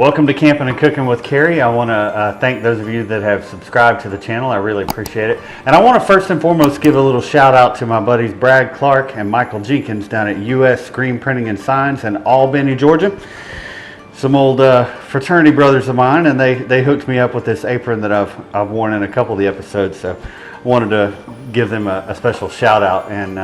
Welcome to Camping and Cooking with Cary. I want to thank those of you that have subscribed to the channel. I really appreciate it. And I want to first and foremost give a little shout out to my buddies Brad Clark and Michael Jenkins down at US Screen Printing and Signs in Albany, Georgia. Some old fraternity brothers of mine, and they hooked me up with this apron that I've worn in a couple of the episodes. So I wanted to give them a special shout out and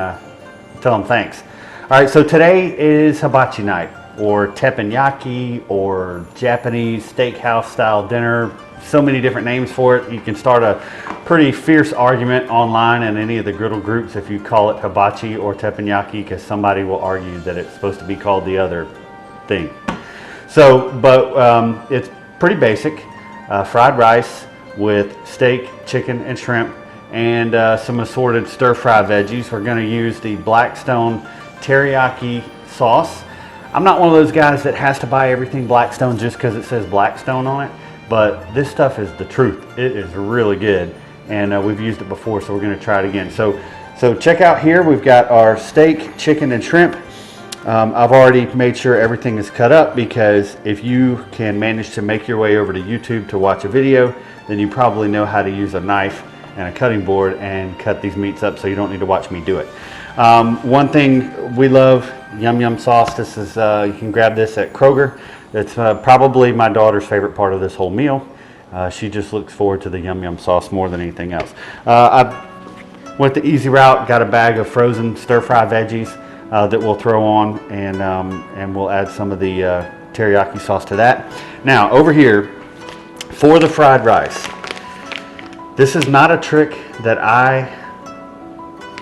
tell them thanks. All right, so today is hibachi night, or teppanyaki, or Japanese steakhouse style dinner. So many different names for it. You can start a pretty fierce argument online in any of the griddle groups if you call it hibachi or teppanyaki, because somebody will argue that it's supposed to be called the other thing. So, but it's pretty basic. Fried rice with steak, chicken, and shrimp, and some assorted stir-fry veggies. We're going to use the Blackstone Teriyaki sauce. I'm not one of those guys that has to buy everything Blackstone just because it says Blackstone on it, but this stuff is the truth. It is really good, and we've used it before, so we're going to try it again. So check out here, we've got our steak, chicken, and shrimp. I've already made sure everything is cut up, because if you can manage to make your way over to YouTube to watch a video, then you probably know how to use a knife and a cutting board and cut these meats up, so you don't need to watch me do it. One thing we love, yum yum sauce. This is you can grab this at Kroger. It's probably my daughter's favorite part of this whole meal. She just looks forward to the yum yum sauce more than anything else. I went the easy route, got a bag of frozen stir-fry veggies that we'll throw on, and we'll add some of the teriyaki sauce to that. Now over here for the fried rice, this is not a trick that I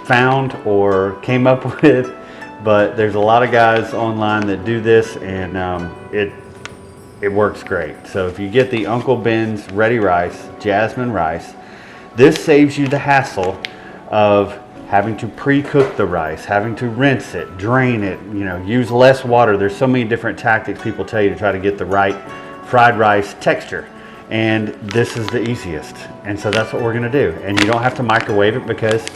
found or came up with, but there's a lot of guys online that do this, and it works great. So if you get the Uncle Ben's Ready Rice, Jasmine Rice, this saves you the hassle of having to pre-cook the rice, having to rinse it, drain it, use less water. There's so many different tactics people tell you to try to get the right fried rice texture, and this is the easiest. And so that's what we're gonna do. And you don't have to microwave it because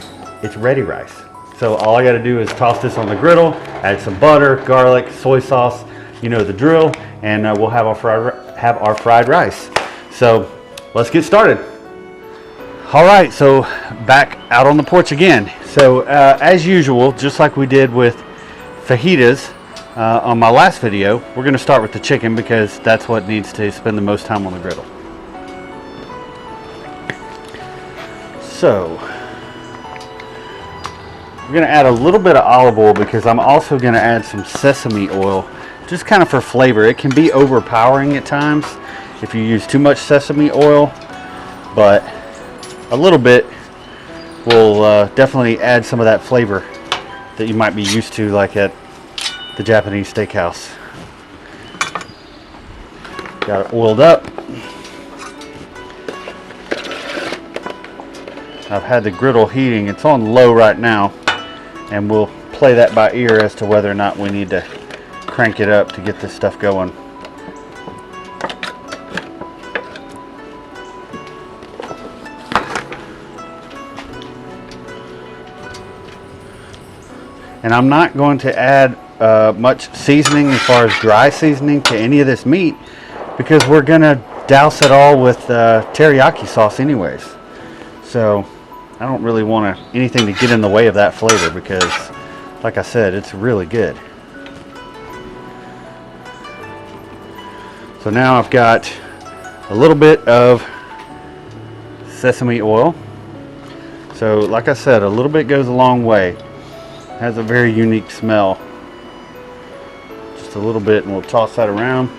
it's ready rice. So all I gotta do is toss this on the griddle, add some butter, garlic, soy sauce, you know the drill, and we'll have our fried rice. So let's get started. All right, so back out on the porch again. So as usual, just like we did with fajitas on my last video, we're gonna start with the chicken because that's what needs to spend the most time on the griddle. So we're gonna add a little bit of olive oil because I'm also gonna add some sesame oil, just kind of for flavor. It can be overpowering at times if you use too much sesame oil, but a little bit will definitely add some of that flavor that you might be used to, like at the Japanese steakhouse. Got it oiled up. I've had the griddle heating. It's on low right now, and we'll play that by ear as to whether or not we need to crank it up to get this stuff going. And I'm not going to add much seasoning as far as dry seasoning to any of this meat, because we're gonna douse it all with teriyaki sauce anyways. So I don't really want anything to get in the way of that flavor, because like I said, it's really good. So now I've got a little bit of sesame oil. So like I said, a little bit goes a long way. It has a very unique smell. Just a little bit, and we'll toss that around.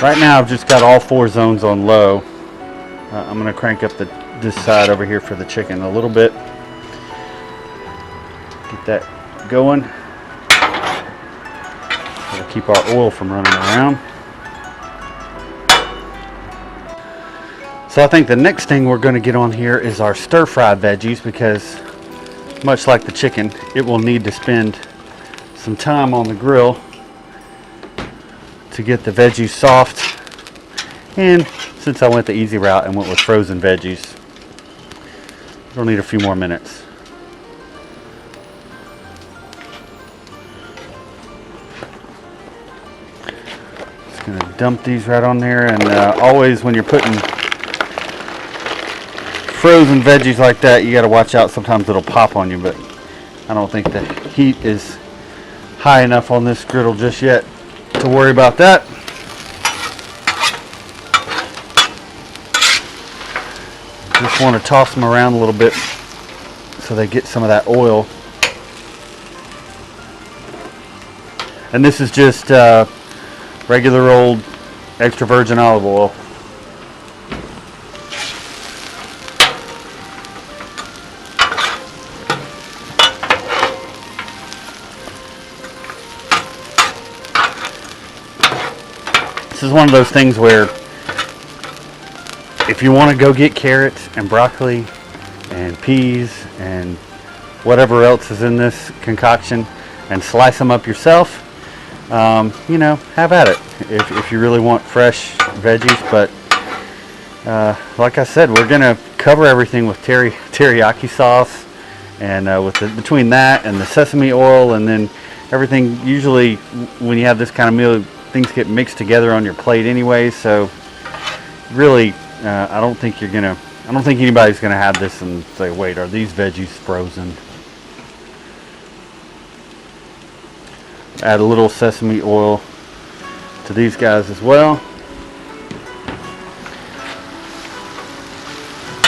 Right now I've just got all 4 zones on low. I'm going to crank up this side over here for the chicken a little bit. Get that going. That'll keep our oil from running around. So I think the next thing we're going to get on here is our stir-fry veggies, because much like the chicken, it will need to spend some time on the grill to get the veggies soft. And since I went the easy route and went with frozen veggies, It'll need a few more minutes. Just gonna dump these right on there, and always when you're putting frozen veggies like that, you got to watch out. Sometimes it'll pop on you, but I don't think the heat is high enough on this griddle just yet to worry about that. Just want to toss them around a little bit so they get some of that oil. And this is just regular old extra virgin olive oil. This is one of those things where if you want to go get carrots and broccoli and peas and whatever else is in this concoction and slice them up yourself, you know, have at it if you really want fresh veggies. But like I said, we're gonna cover everything with teriyaki sauce, and between that and the sesame oil, and then everything. Usually when you have this kind of meal, things get mixed together on your plate anyway, so really I don't think anybody's gonna have this and say, wait, are these veggies frozen? Add a little sesame oil to these guys as well.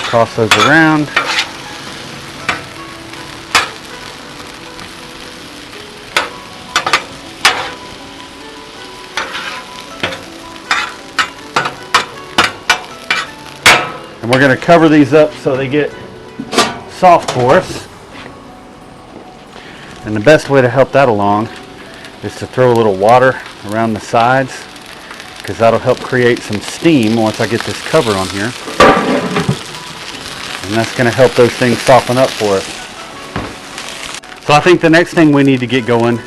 Toss those around. And we're going to cover these up so they get soft for us. And the best way to help that along is to throw a little water around the sides, because that'll help create some steam once I get this cover on here. And that's going to help those things soften up for us. So I think the next thing we need to get going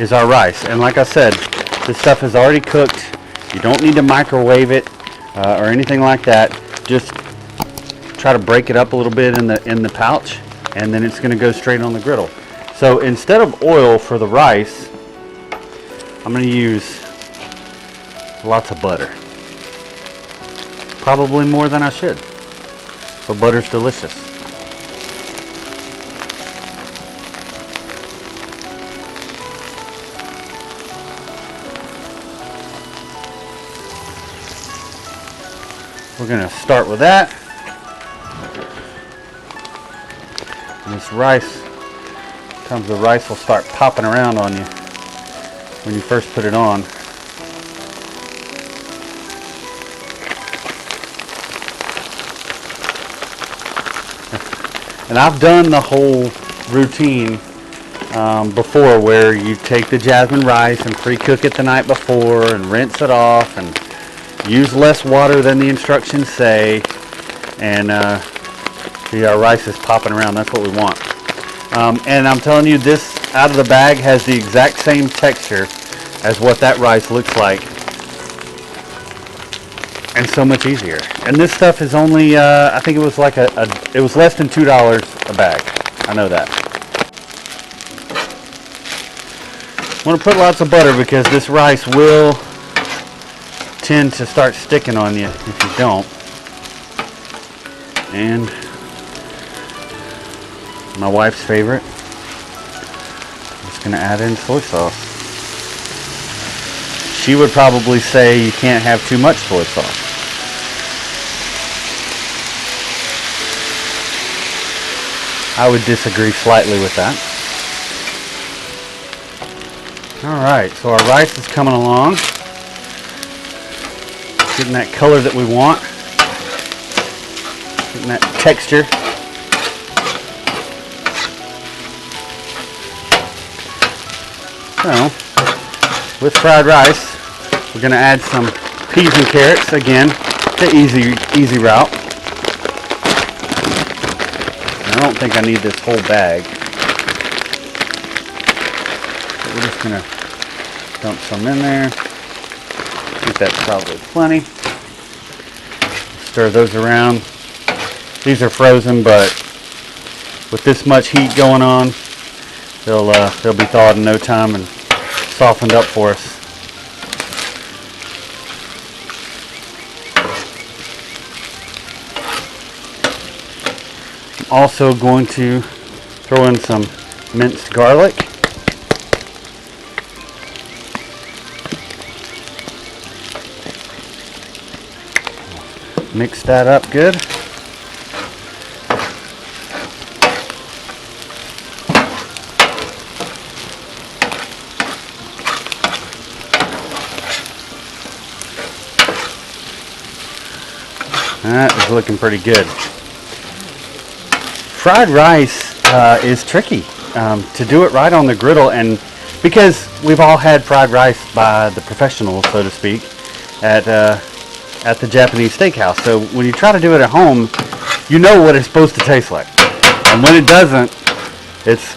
is our rice. And like I said, this stuff is already cooked. You don't need to microwave it or anything like that. Just try to break it up a little bit in the pouch, and then it's going to go straight on the griddle. So instead of oil for the rice, I'm going to use lots of butter. Probably more than I should, but butter's delicious. We're going to start with that. And this rice, sometimes the rice will start popping around on you when you first put it on. And I've done the whole routine before, where you take the jasmine rice and pre-cook it the night before and rinse it off and use less water than the instructions say, and see, our rice is popping around. That's what we want. And I'm telling you, this out of the bag has the exact same texture as what that rice looks like, and so much easier. And this stuff is only I think it was like it was less than $2 a bag. I know that. I want to put lots of butter because this rice will tend to start sticking on you if you don't. And my wife's favorite, I'm just going to add in soy sauce. She would probably say you can't have too much soy sauce. I would disagree slightly with that. Alright, so our rice is coming along. Getting that color that we want. Getting that texture. So, with fried rice, we're going to add some peas and carrots. Again, the easy route. I don't think I need this whole bag. But we're just going to dump some in there. I think that's probably plenty. Stir those around. These are frozen, but with this much heat going on, they'll be thawed in no time and softened up for us. I'm also going to throw in some minced garlic. Mix that up good. That is looking pretty good. Fried rice is tricky to do it right on the griddle, and because we've all had fried rice by the professionals, so to speak, at the Japanese steakhouse. So when you try to do it at home, you know what it's supposed to taste like, and when it doesn't, it's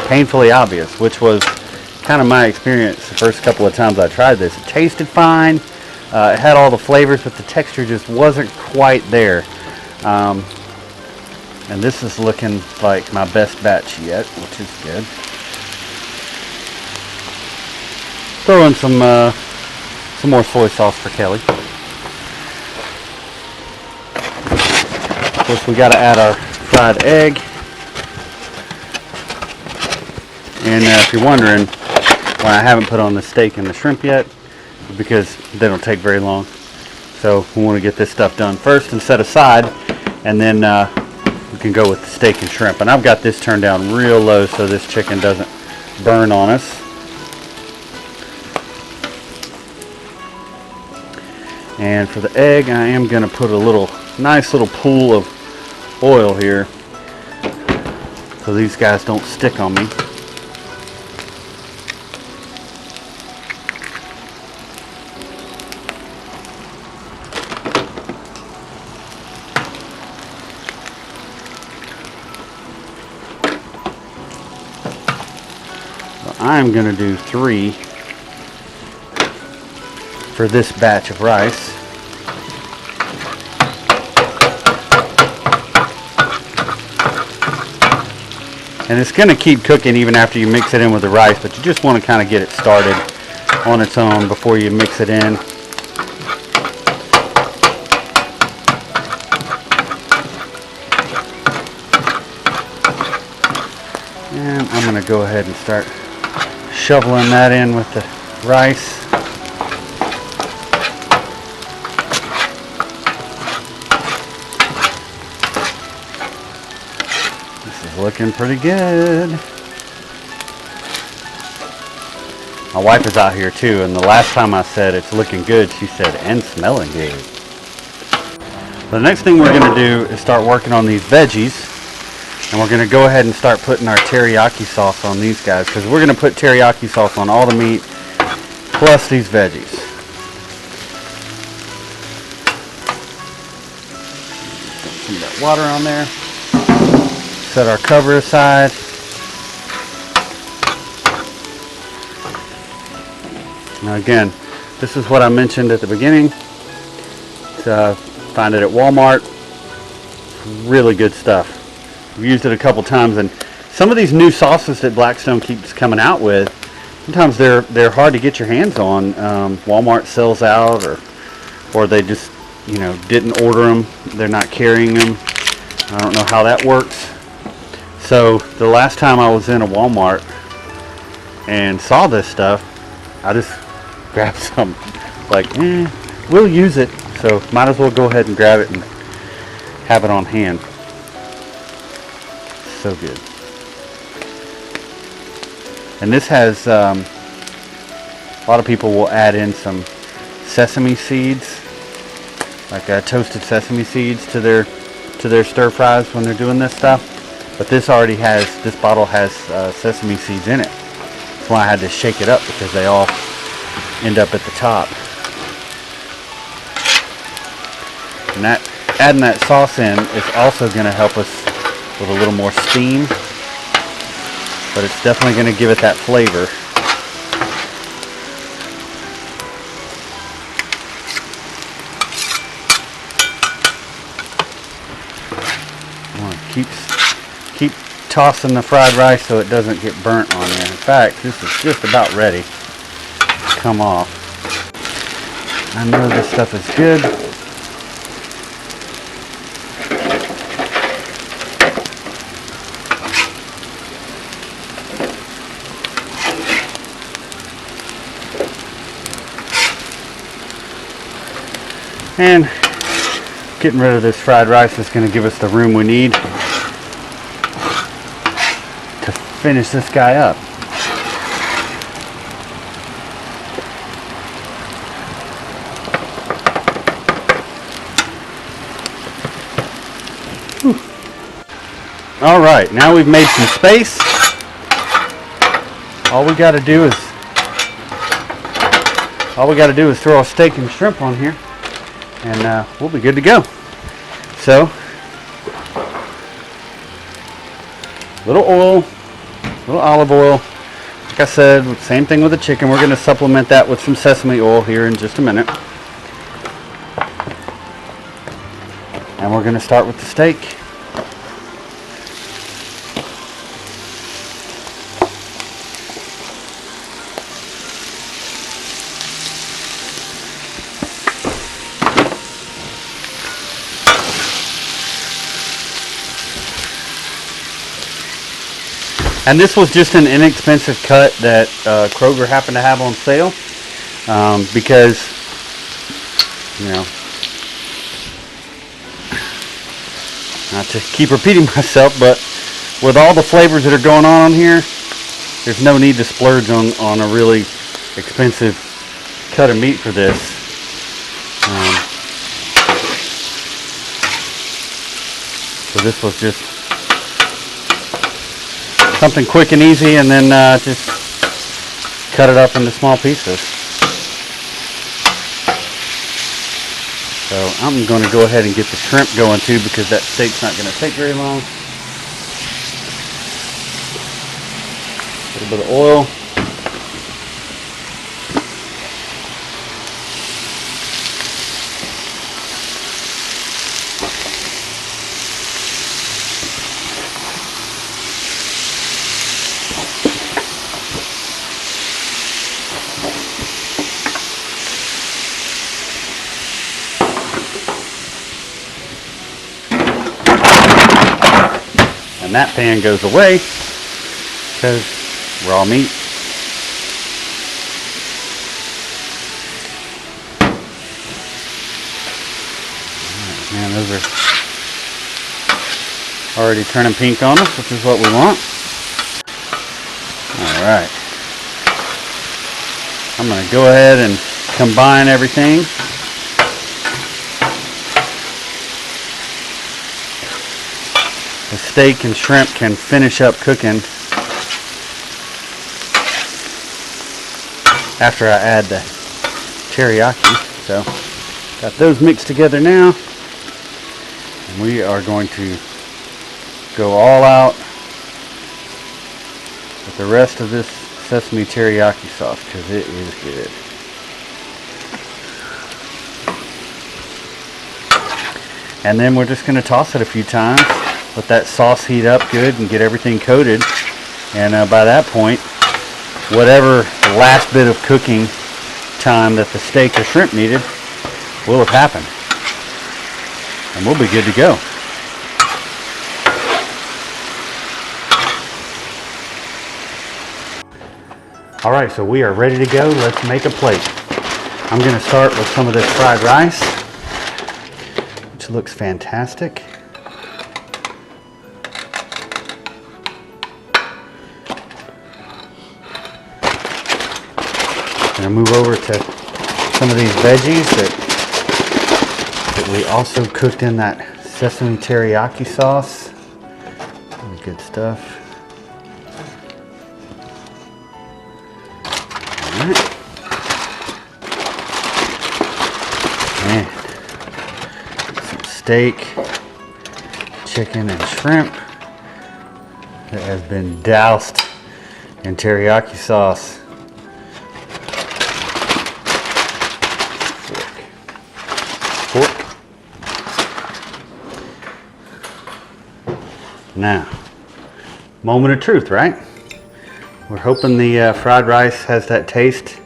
painfully obvious, which was kind of my experience the first couple of times I tried this. It tasted fine, it had all the flavors, but the texture just wasn't quite there. And this is looking like my best batch yet, which is good. Throw in some more soy sauce for Kelly. Of course, we got to add our fried egg. And if you're wondering why I haven't put on the steak and the shrimp yet, because they don't take very long. So we want to get this stuff done first and set aside, and then we can go with the steak and shrimp. And I've got this turned down real low so this chicken doesn't burn on us. And for the egg, I am going to put a nice little pool of oil here so these guys don't stick on me. I'm going to do 3 for this batch of rice. And it's going to keep cooking even after you mix it in with the rice, but you just want to kind of get it started on its own before you mix it in. And I'm going to go ahead and start shoveling that in with the rice. This is looking pretty good. My wife is out here too, and the last time I said it's looking good, she said, and smelling good. The next thing we're going to do is start working on these veggies. And we're going to go ahead and start putting our teriyaki sauce on these guys, because we're going to put teriyaki sauce on all the meat plus these veggies. Some of that water on there. Set our cover aside. Now again, this is what I mentioned at the beginning. Find it at Walmart. Really good stuff. I've used it a couple times, and some of these new sauces that Blackstone keeps coming out with, sometimes they're hard to get your hands on. Walmart sells out, or they just didn't order them. They're not carrying them. I don't know how that works. So the last time I was in a Walmart and saw this stuff, I just grabbed some. Like, we'll use it, so might as well go ahead and grab it and have it on hand. So good. And this has a lot of people will add in some sesame seeds, like toasted sesame seeds to their stir fries when they're doing this stuff. But this bottle has sesame seeds in it. That's why I had to shake it up, because they all end up at the top. And adding that sauce in is also going to help us with a little more steam, but it's definitely going to give it that flavor. I want to keep tossing the fried rice so it doesn't get burnt on there. In fact, this is just about ready to come off. I know this stuff is good. And getting rid of this fried rice is going to give us the room we need to finish this guy up. All right, now we've made some space. All we got to do is throw a steak and shrimp on here, and we'll be good to go. So, little oil, little olive oil. Like I said, same thing with the chicken. We're going to supplement that with some sesame oil here in just a minute. And we're going to start with the steak. And this was just an inexpensive cut that Kroger happened to have on sale because, you know, not to keep repeating myself, but with all the flavors that are going on here, there's no need to splurge on a really expensive cut of meat for this. So this was just something quick and easy, and then just cut it up into small pieces. So I'm going to go ahead and get the shrimp going too, because that steak's not going to take very long. A little bit of oil. And that pan goes away because raw meat. Right, man, those are already turning pink on us, which is what we want. All right. I'm going to go ahead and combine everything. The steak and shrimp can finish up cooking after I add the teriyaki. So, got those mixed together now. And we are going to go all out with the rest of this sesame teriyaki sauce because it is good. And then we're just going to toss it a few times. Let that sauce heat up good and get everything coated, and by that point, whatever the last bit of cooking time that the steak or shrimp needed will have happened, and we'll be good to go. Alright, so we are ready to go. Let's make a plate. I'm going to start with some of this fried rice, which looks fantastic. I'm going to move over to some of these veggies that we also cooked in that sesame teriyaki sauce. Really good stuff. All right. And some steak, chicken, and shrimp that has been doused in teriyaki sauce. Now, Moment of truth, right? We're hoping the fried rice has that taste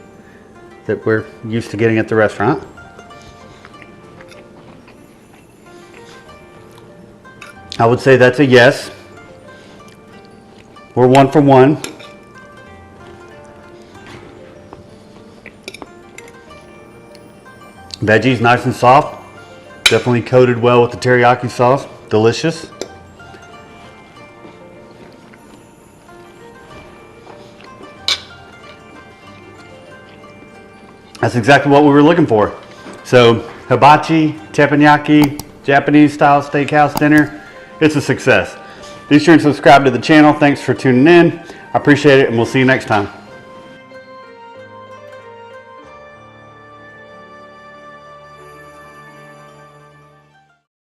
that we're used to getting at the restaurant. I would say that's a yes. We're 1 for 1. Veggies nice and soft. Definitely coated well with the teriyaki sauce. Delicious. That's exactly what we were looking for. So hibachi, teppanyaki, Japanese style steakhouse dinner. It's a success. Be sure and subscribe to the channel. Thanks for tuning in. I appreciate it, and we'll see you next time.